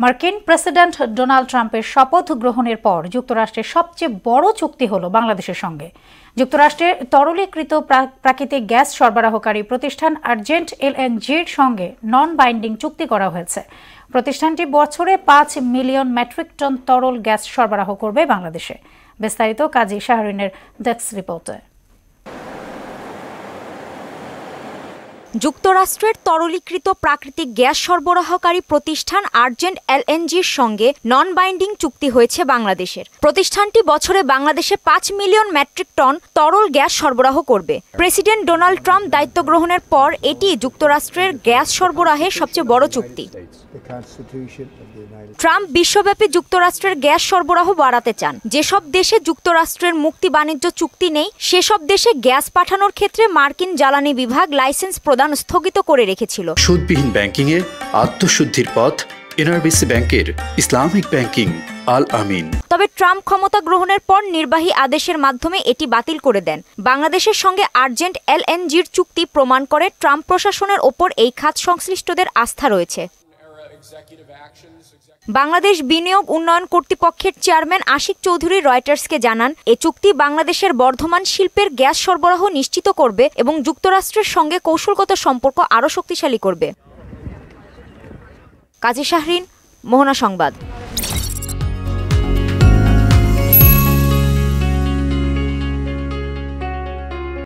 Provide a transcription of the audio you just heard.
মার্কিন president Donald ট্রাম্পের শপথ গ্রহণের পর যুক্তরাষ্ট্রের সবচেয়ে বড় চুক্তি হল বাংলাদেশের সঙ্গে। যুক্তরাষ্ট্রের তরলীকৃত প্রাকৃতিক গ্যাস সরবরাহকারী প্রতিষ্ঠান আর্জেন্ট এলএনজির সঙ্গে নন বাইন্ডিং চুক্তি করা হয়েছে। প্রতিষ্ঠানটি বছরে 5 মিলিয়ন মেট্রিক টন তরল গ্যাস সরবরাহ করবে বাংলাদেশে। বিস্তারিত কাজী শাহরিনের ডেস্ক রিপোর্টে। যুক্তরাষ্ট্রের তরলীকৃত প্রাকৃতিক গ্যাস সরবরাহকারী প্রতিষ্ঠান আর্জেন্ট এলএনজির সঙ্গে নন বাইন্ডিং চুক্তি হয়েছে বাংলাদেশের। প্রতিষ্ঠানটি বছরে বাংলাদেশে 5 মিলিয়ন মেট্রিক টন তরল গ্যাস সরবরাহ করবে। প্রেসিডেন্ট ডোনাল্ড ট্রাম্প দায়িত্ব গ্রহণের পর এটি যুক্তরাষ্ট্রের গ্যাস সরবরাহের সবচেয়ে বড় চুক্তি। ট্রাম্প বিশ্বব্যাপী যুক্তরাষ্ট্রের গ্যাস সরবরাহ বাড়াতে চান। যেসব দেশে যুক্তরাষ্ট্রের মুক্তি বাণিজ্য চুক্তি নেই সেসব দেশে গ্যাস পাঠানোর ক্ষেত্রে মার্কিন জ্বালানি বিভাগ লাইসেন্স প্রদান স্থগিত করে রেখেছিল। সুদবিহীন ব্যাংকিংয়ে আত্মশুদ্ধির পথ এনআরবিসি ব্যাংকের ইসলামিক ব্যাংকিং আল আমিন। তবে ট্রাম্প ক্ষমতা গ্রহণের পর নির্বাহী আদেশের মাধ্যমে এটি বাতিল করে দেন। বাংলাদেশের সঙ্গে আর্জেন্ট এলএনজির চুক্তি প্রমাণ করে ট্রাম্প প্রশাসনের ওপর এই খাত সংশ্লিষ্টদের আস্থা রয়েছে। বাংলাদেশ বিনিয়োগ উন্নয়ন কর্তৃপক্ষের চেয়ারম্যান আশিক চৌধুরী রয়টার্সকে জানান, এ চুক্তি বাংলাদেশের বর্ধমান শিল্পের গ্যাস সরবরাহ নিশ্চিত করবে এবং যুক্তরাষ্ট্রের সঙ্গে কৌশলগত সম্পর্ক আরও শক্তিশালী করবে। কাজী শাহরিন, মোহনা সংবাদ।